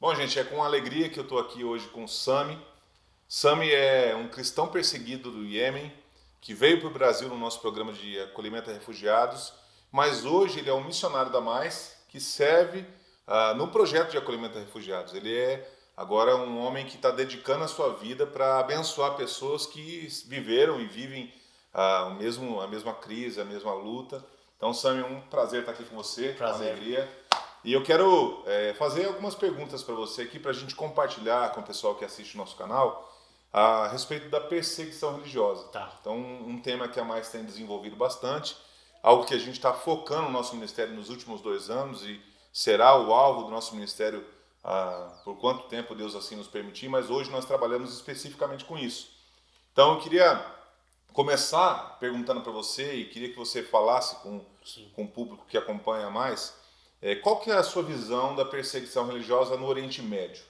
Bom, gente, é com alegria que eu estou aqui hoje com o Sami. Sami é um cristão perseguido do Iêmen, que veio para o Brasil no nosso programa de acolhimento a refugiados, mas hoje ele é um missionário da Mais, que serve no projeto de acolhimento a refugiados. Ele é agora um homem que está dedicando a sua vida para abençoar pessoas que viveram e vivem a mesma crise, a mesma luta. Então, Sami, é um prazer estar aqui com você, Prazer. uma alegria. E eu quero fazer algumas perguntas para você aqui, para a gente compartilhar com o pessoal que assiste o nosso canal a respeito da perseguição religiosa. Tá. Então, um tema que a Mais tem desenvolvido bastante, algo que a gente está focando no nosso ministério nos últimos 2 anos e será o alvo do nosso ministério por quanto tempo Deus assim nos permitir, mas hoje nós trabalhamos especificamente com isso. Então, eu queria começar perguntando para você e queria que você falasse com o público que acompanha mais. Qual que é a sua visão da perseguição religiosa no Oriente Médio?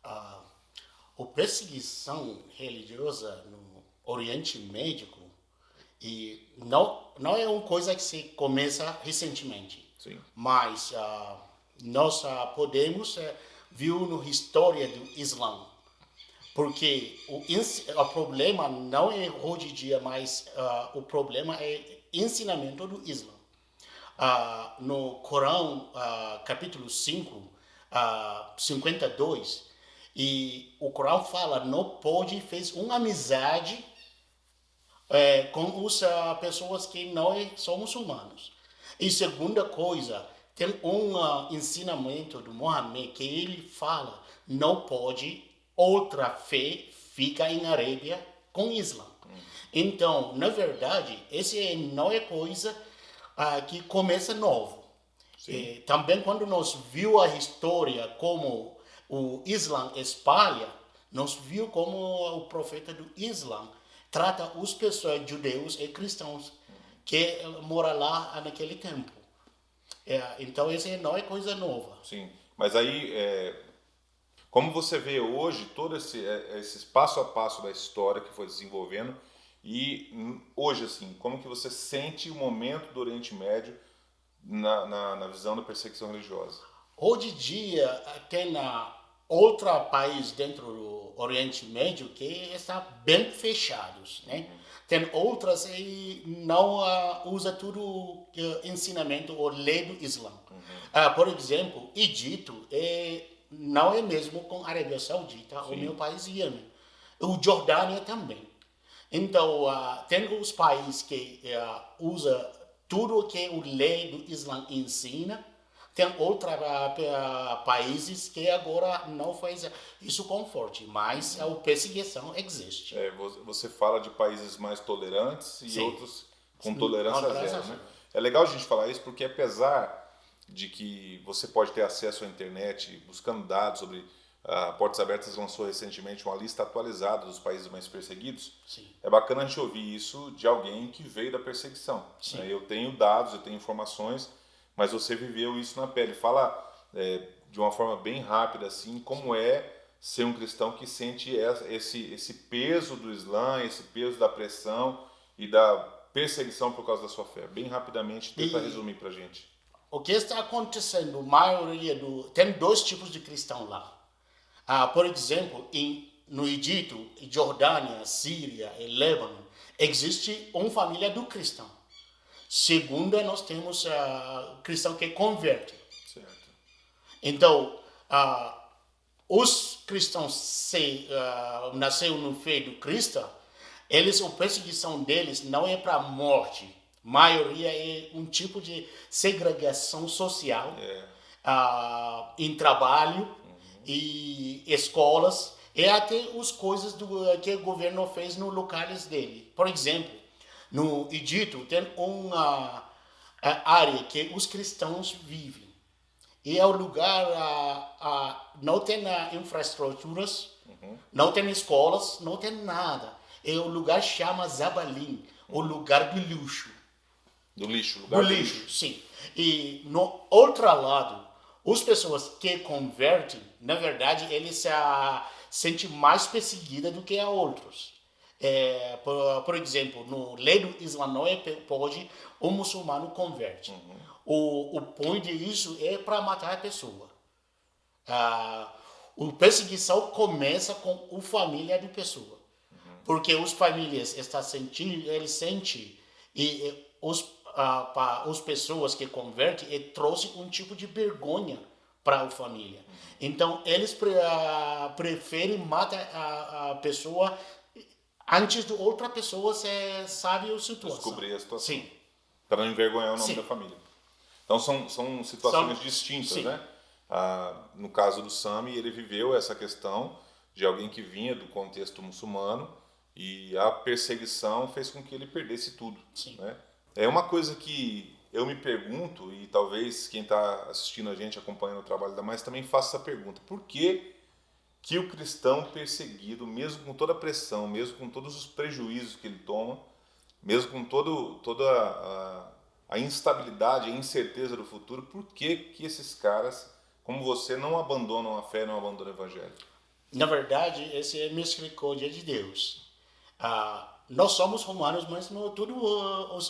A perseguição religiosa no Oriente Médio e não é uma coisa que se começa recentemente. Sim. Mas nós podemos ver na história do Islã. Porque o problema não é hoje em dia, mas o problema é ensinamento do Islã. No Corão, capítulo 5, 52, e o Corão fala, não pode fazer uma amizade com as pessoas que não são muçulmanos. E segunda coisa, tem um ensinamento do Mohammed que ele fala, não pode outra fé fica em Arábia com Islã. Então, na verdade, esse não é coisa que começa novo. Também quando nós viu a história como o Islã espalha, nós viu como o profeta do Islã trata os pessoas judeus e cristãos que moram lá naquele tempo. Então, esse não é coisa nova. Sim, mas aí, como você vê hoje todo esse passo a passo da história que foi desenvolvendo e hoje, assim, como que você sente o momento do Oriente Médio na visão da perseguição religiosa? Hoje em dia, tem outro país dentro do Oriente Médio que está bem fechados, né? Tem outras que não usa tudo ensinamento ou lei do Islã. Por exemplo, Egito não é mesmo com a Arábia Saudita, o meu país Iêmen. O Jordânia também. Então, tem os países que usa tudo que o lei do Islã ensina. Tem outros países que agora não faz isso com forte, mas a perseguição existe. Você fala de países mais tolerantes e outros com tolerância zero, né? Zero. É legal a gente falar isso porque apesar de que você pode ter acesso à internet buscando dados sobre Portas Abertas lançou recentemente uma lista atualizada dos países mais perseguidos. Sim. É bacana a gente ouvir isso de alguém que veio da perseguição. Né? Eu tenho dados, eu tenho informações, mas você viveu isso na pele. Fala de uma forma bem rápida assim, como é ser um cristão que sente esse peso do Islã, esse peso da pressão e da perseguição por causa da sua fé. Bem rapidamente, tenta resumir pra gente. O que está acontecendo, tem 2 tipos de cristãos lá. Por exemplo, no Egito, Jordânia, Síria e Líbano, existe uma família do cristão. Segunda, nós temos cristão que converte. Certo. Então, os cristãos nasceram no fé do Cristo, a perseguição deles não é para a morte. A maioria é um tipo de segregação social em trabalho e escolas e até as coisas que o governo fez nos locais dele. Por exemplo, no Egito tem uma área que os cristãos vivem. E é o lugar, não tem infraestruturas, não tem escolas, não tem nada. É o lugar que chama Zabalim, o lugar do lixo. Do lixo, lugar do lixo, sim. E no outro lado, as pessoas que convertem, na verdade, eles se sentem mais perseguidas do que a outros. Por exemplo, no lei do Islã não pode o muçulmano converte. O ponto disso é para matar a pessoa. A perseguição começa com a família de pessoa. Porque as famílias estão sentindo, eles sentem, e para as pessoas que convertem, ele trouxe um tipo de vergonha para a família. Então, eles preferem matar a pessoa antes de outra pessoa sabe a situação. Descobrir a situação. Sim. Para não envergonhar o nome Sim. da família. Então, são situações distintas, sim. né? No caso do Sami, ele viveu essa questão de alguém que vinha do contexto muçulmano e a perseguição fez com que ele perdesse tudo. Sim. Né? É uma coisa que eu me pergunto, e talvez quem está assistindo a gente, acompanhando o trabalho da Mais, também faça essa pergunta. Por que o cristão perseguido, mesmo com toda a pressão, mesmo com todos os prejuízos que ele toma, mesmo com toda a instabilidade, a incerteza do futuro, por que esses caras, como você, não abandonam a fé, não abandonam o evangelho? Na verdade, essa é a misericórdia de Deus. Nós somos humanos, mas não tudo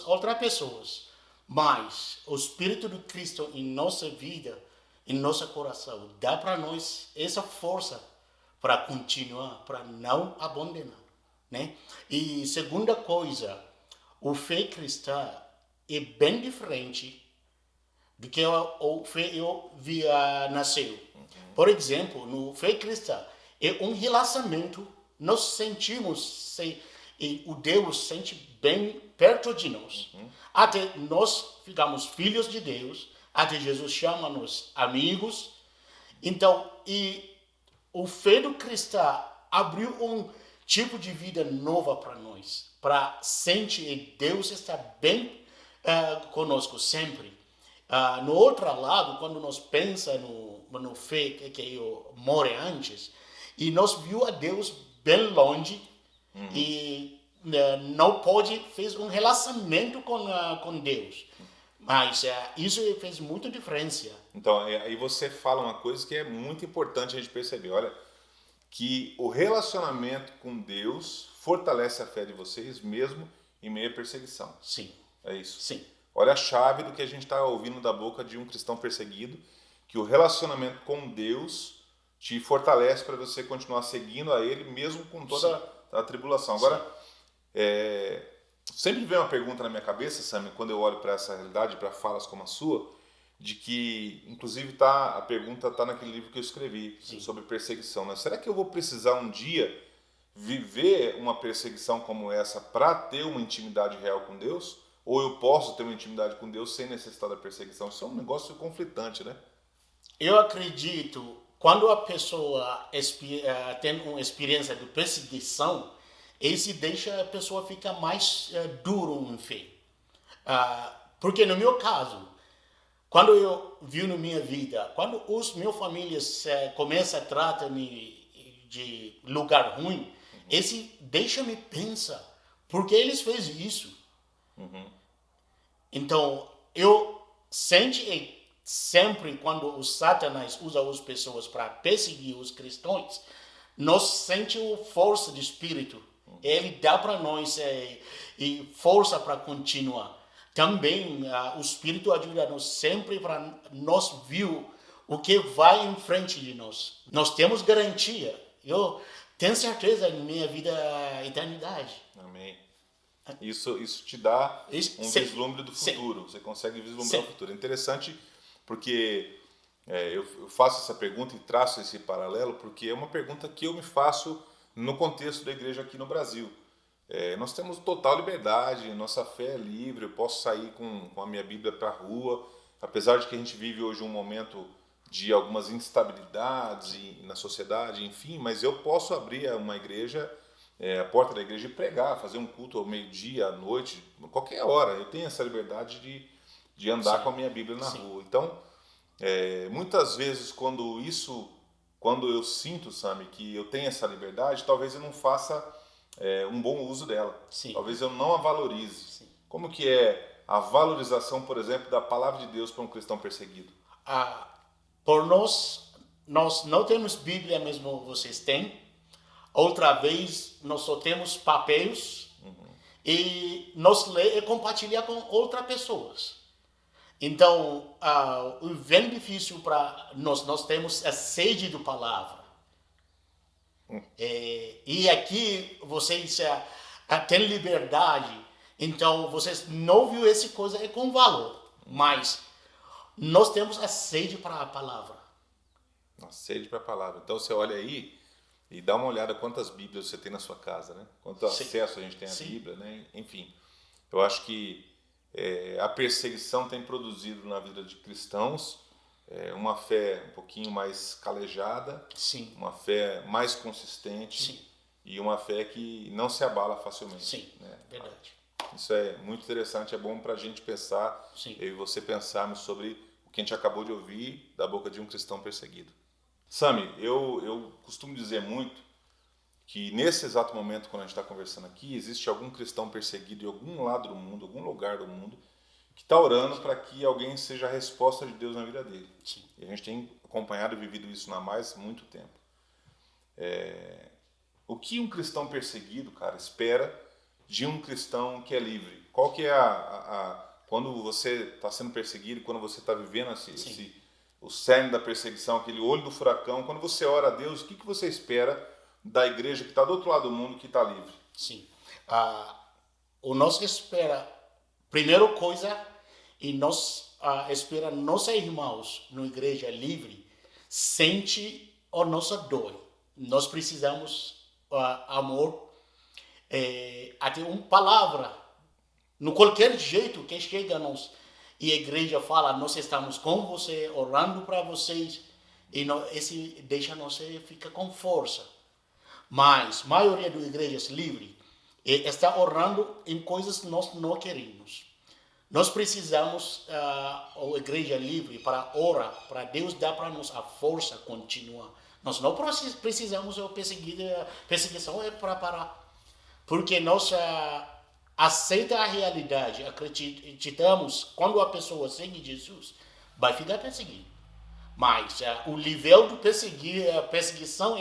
outras pessoas. Mas o Espírito de Cristo em nossa vida, em nosso coração, dá para nós essa força para continuar, para não abandonar, né? E segunda coisa, o fé cristã é bem diferente do que o fé eu via nasceu. Por exemplo, no fé cristã é um relacionamento, nós sentimos e o Deus sente bem perto de nós. Até nós ficamos filhos de Deus, até Jesus chama-nos amigos. Então, e o fé do cristão abriu um tipo de vida nova para nós, para sentir que Deus está bem conosco sempre. No outro lado, quando nós pensamos no fé que eu morei antes, e nós viu a Deus bem longe e não pode fez um relacionamento com Deus. Mas isso fez muita diferença. Então, aí você fala uma coisa que é muito importante a gente perceber. Olha, que o relacionamento com Deus fortalece a fé de vocês mesmo em meio à perseguição. Sim. É isso? Sim. Olha a chave do que a gente está ouvindo da boca de um cristão perseguido, que o relacionamento com Deus te fortalece para você continuar seguindo a Ele, mesmo com toda a tribulação. Agora, sempre vem uma pergunta na minha cabeça, Sami, quando eu olho para essa realidade, para falas como a sua, de que, inclusive, a pergunta está naquele livro que eu escrevi sobre perseguição. Né? Será que eu vou precisar um dia viver uma perseguição como essa para ter uma intimidade real com Deus? Ou eu posso ter uma intimidade com Deus sem necessitar da perseguição? Isso é um negócio conflitante, né? Eu acredito, quando a pessoa tem uma experiência de perseguição, esse deixa a pessoa ficar mais duro em fé. Porque no meu caso, quando eu vi na minha vida, quando os meus famílias começam a tratar-me de lugar ruim, esse deixa-me pensar, por que eles fez isso? Então, eu sinto sempre quando o Satanás usa as pessoas para perseguir os cristãos, nós sentimos força de espírito. Ele dá para nós e força para continuar. Também o Espírito ajuda-nos sempre para nós ver o que vai em frente de nós. Nós temos garantia. Eu tenho certeza na minha vida eternidade. Amém. Isso te dá um vislumbre do futuro. Você consegue vislumbrar o futuro. É interessante porque eu faço essa pergunta e traço esse paralelo porque é uma pergunta que eu me faço no contexto da igreja aqui no Brasil. Nós temos total liberdade, nossa fé é livre, eu posso sair com a minha Bíblia para a rua, apesar de que a gente vive hoje um momento de algumas instabilidades na sociedade, enfim, mas eu posso abrir uma igreja, a porta da igreja e pregar, fazer um culto ao meio-dia, à noite, qualquer hora. Eu tenho essa liberdade de andar com a minha Bíblia na rua. Então, muitas vezes quando eu sinto, Sami, que eu tenho essa liberdade, talvez eu não faça um bom uso dela. Sim. Talvez eu não a valorize. Sim. Como que é a valorização, por exemplo, da palavra de Deus para um cristão perseguido? Por nós não temos Bíblia mesmo vocês têm. Outra vez, nós só temos papéis e nós lê e compartilhar com outras pessoas. Então, o bem difícil para nós temos a sede da palavra. E aqui vocês têm liberdade, então vocês não viram essa coisa com valor, mas nós temos a sede para a palavra. A sede para a palavra. Então você olha aí e dá uma olhada quantas Bíblias você tem na sua casa, né? Quanto Sim. acesso a gente tem à Sim. Bíblia, né? Enfim, eu acho que a perseguição tem produzido na vida de cristãos uma fé um pouquinho mais calejada, Sim. uma fé mais consistente. Sim. E uma fé que não se abala facilmente. Sim, né? verdade. Isso é muito interessante, é bom para a gente pensar, Sim. eu e você pensarmos sobre o que a gente acabou de ouvir da boca de um cristão perseguido. Sami, eu costumo dizer muito que nesse exato momento, quando a gente está conversando aqui, existe algum cristão perseguido em algum lado do mundo, algum lugar do mundo, que está orando para que alguém seja a resposta de Deus na vida dele. Sim. E a gente tem acompanhado e vivido isso há muito tempo. O que um cristão perseguido, cara, espera de um cristão que é livre? Qual que é quando você está sendo perseguido, quando você está vivendo o cerne da perseguição, aquele olho do furacão, quando você ora a Deus, o que você espera da igreja que está do outro lado do mundo, que está livre? Sim. O nosso espera, primeira coisa, e nós espera nossos irmãos na igreja livre, sente a nossa dor. Nós precisamos amor, até uma palavra, no qualquer jeito que chega a nós e a igreja fala, nós estamos com você, orando para vocês, e esse deixa nós ficar com força. Mas a maioria das igrejas livres está orando em coisas que nós não queremos. Nós precisamos a igreja livre para orar, para Deus dar para nós a força continuar. Nós não precisamos perseguição para parar, porque nós aceita a realidade, acreditamos quando a pessoa segue Jesus, vai ficar perseguido. Mas o nível de perseguição,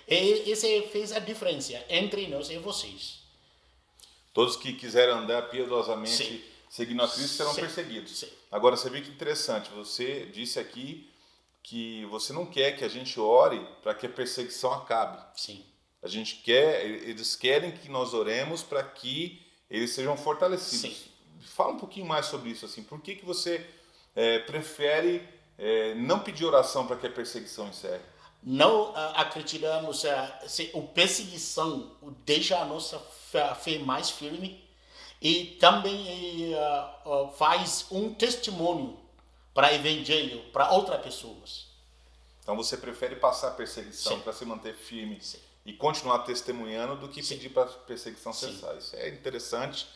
esse fez a diferença entre nós e vocês. Todos que quiserem andar piedosamente, Sim. seguindo a Cristo, serão Sim. perseguidos. Sim. Agora, você viu que interessante, você disse aqui que você não quer que a gente ore para que a perseguição acabe. Sim. Eles querem que nós oremos para que eles sejam fortalecidos. Sim. Fala um pouquinho mais sobre isso, assim. Por que você prefere não pedir oração para que a perseguição encerre? Não acreditamos se a perseguição deixa a nossa fé mais firme e também faz um testemunho para o evangelho, para outras pessoas. Então você prefere passar a perseguição para se manter firme e continuar testemunhando do que pedir para a perseguição cessar. Isso é interessante,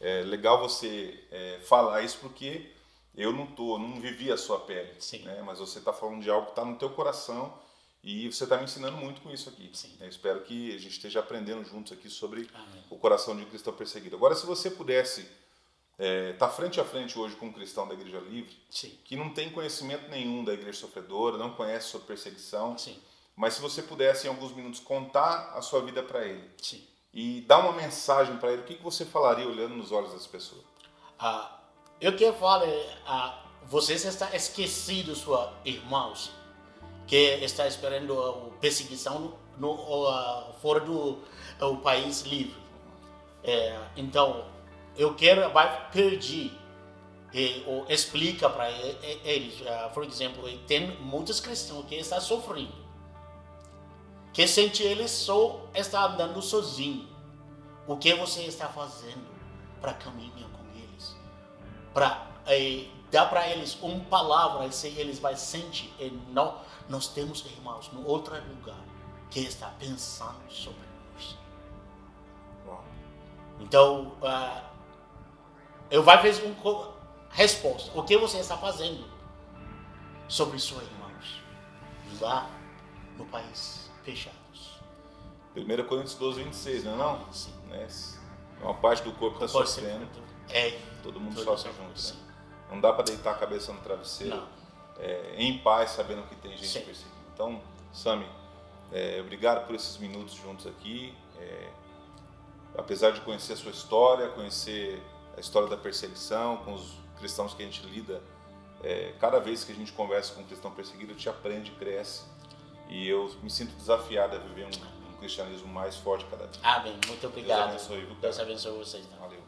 é legal você falar isso, porque eu não vivi a sua pele, né? Mas você está falando de algo que está no teu coração e você está me ensinando muito com isso aqui. Eu espero que a gente esteja aprendendo juntos aqui sobre o coração de um cristão perseguido. Agora, se você pudesse estar frente a frente hoje com um cristão da Igreja Livre, que não tem conhecimento nenhum da Igreja Sofredora, não conhece sobre perseguição, mas se você pudesse em alguns minutos contar a sua vida para ele e dar uma mensagem para ele, o que você falaria olhando nos olhos das pessoas? Eu quero falar, vocês estão esquecidos, seus irmãos, que está esperando a perseguição fora do país livre. Então, eu quero vai pedir ou explica para eles, por exemplo, tem muitos cristãos que estão sofrendo, que sente eles só está andando sozinho. O que você está fazendo para caminhar com eles, para dar para eles uma palavra, se eles vai sentir e não. Nós temos irmãos no outro lugar que está pensando sobre nós. Então, eu vou fazer uma resposta. O que você está fazendo sobre seus irmãos lá no país fechados? 1 Coríntios 12, 26, não é não? Sim. Uma parte do corpo está sofrendo. Todo mundo sofre junto. Né? Não dá para deitar a cabeça no travesseiro. Não. Em paz, sabendo que tem gente perseguida. Então, Sami, obrigado por esses minutos juntos aqui. Apesar de conhecer a sua história, conhecer a história da perseguição, com os cristãos que a gente lida Cada vez que a gente conversa com um cristão perseguido, a gente aprende, cresce. E eu me sinto desafiado a viver um cristianismo mais forte cada dia. Amém. Muito obrigado. Deus abençoe, viu, cara? Deus abençoe vocês. Valeu.